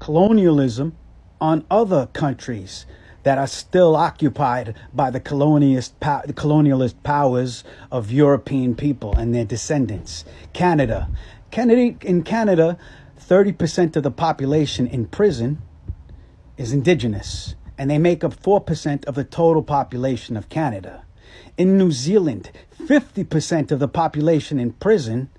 colonialism on other countries that are still occupied by the colonialist powers of European people and their descendants. In Canada, 30% of the population in prison is indigenous, and they make up 4% of the total population of Canada. In New Zealand, 50% of the population in prison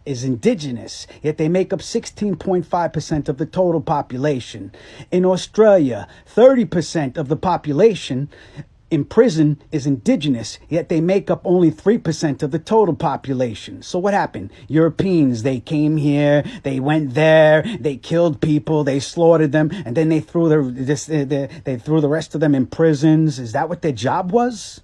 is indigenous, yet they make up 16.5% of the total population. In Australia, 30% of the population in prison is indigenous, yet they make up only 3% of the total population. So what happened? Europeans, they came here, they went there, they killed people, they slaughtered them, and then they threw the rest of them in prisons. Is that what their job was?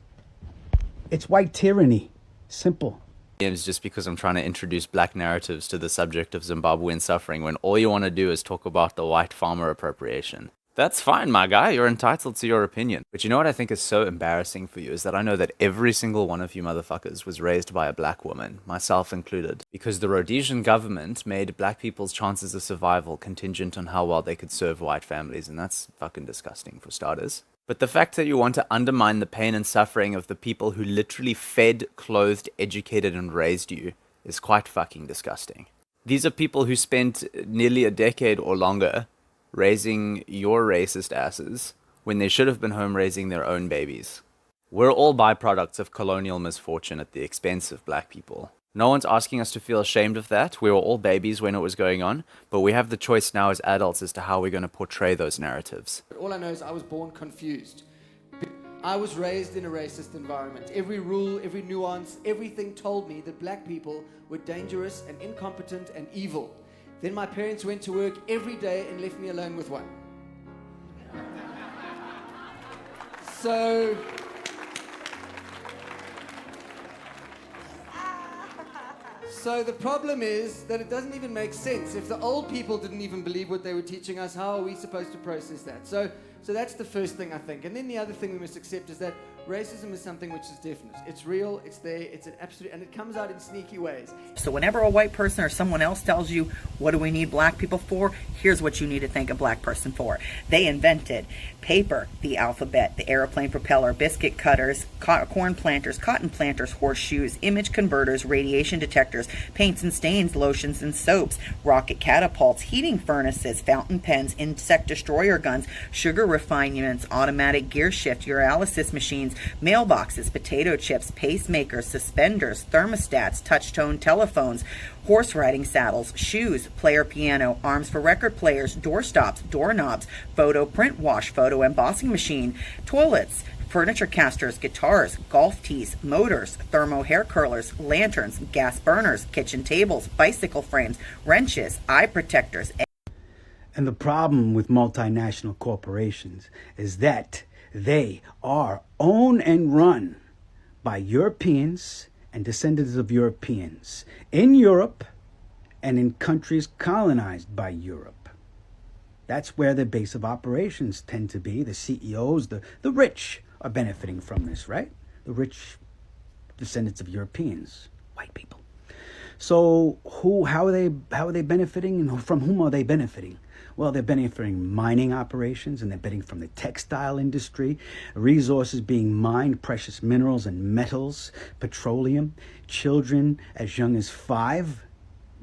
It's white tyranny. Simple. It's just because I'm trying to introduce black narratives to the subject of Zimbabwean suffering when all you want to do is talk about the white farmer appropriation. That's fine, my guy. You're entitled to your opinion. But you know what I think is so embarrassing for you is that I know that every single one of you motherfuckers was raised by a black woman, myself included, because the Rhodesian government made black people's chances of survival contingent on how well they could serve white families, and that's fucking disgusting for starters. But the fact that you want to undermine the pain and suffering of the people who literally fed, clothed, educated, and raised you is quite fucking disgusting. These are people who spent nearly a decade or longer raising your racist asses when they should have been home raising their own babies. We're all byproducts of colonial misfortune at the expense of black people. No one's asking us to feel ashamed of that. We were all babies when it was going on, but we have the choice now as adults as to how we're going to portray those narratives. All I know is I was born confused. I was raised in a racist environment. Every rule, every nuance, everything told me that black people were dangerous and incompetent and evil. Then my parents went to work every day and left me alone with one. So the problem is that it doesn't even make sense. If the old people didn't even believe what they were teaching us, how are we supposed to process that? So that's the first thing, I think. And then the other thing we must accept is that racism is something which is definite. It's real, it's there, it's an absolute, and it comes out in sneaky ways. So whenever a white person or someone else tells you, what do we need black people for? Here's what you need to thank a black person for. They invented paper, the alphabet, the airplane propeller, biscuit cutters, corn planters, cotton planters, horseshoes, image converters, radiation detectors, paints and stains, lotions and soaps, rocket catapults, heating furnaces, fountain pens, insect destroyer guns, sugar refinements, automatic gear shift, urinalysis machines, mailboxes, potato chips, pacemakers, suspenders, thermostats, touch-tone telephones, horse riding saddles, shoes, player piano, arms for record players, doorstops, doorknobs, photo print wash, photo embossing machine, toilets, furniture casters, guitars, golf tees, motors, thermo hair curlers, lanterns, gas burners, kitchen tables, bicycle frames, wrenches, eye protectors. And the problem with multinational corporations is that they are owned and run by Europeans and descendants of Europeans in Europe and in countries colonized by Europe. That's where the base of operations tend to be. The CEOs, the rich are benefiting from this, right? The rich descendants of Europeans, white people. So how are they benefiting, and from whom are they benefiting? Well, they're benefiting mining operations, and they're benefiting from the textile industry, resources being mined, precious minerals and metals, petroleum, children as young as 5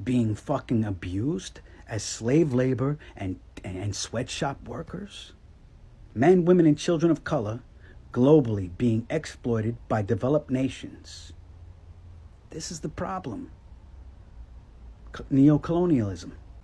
being fucking abused as slave labor and sweatshop workers. Men, women, and children of color globally being exploited by developed nations. This is the problem. Neocolonialism.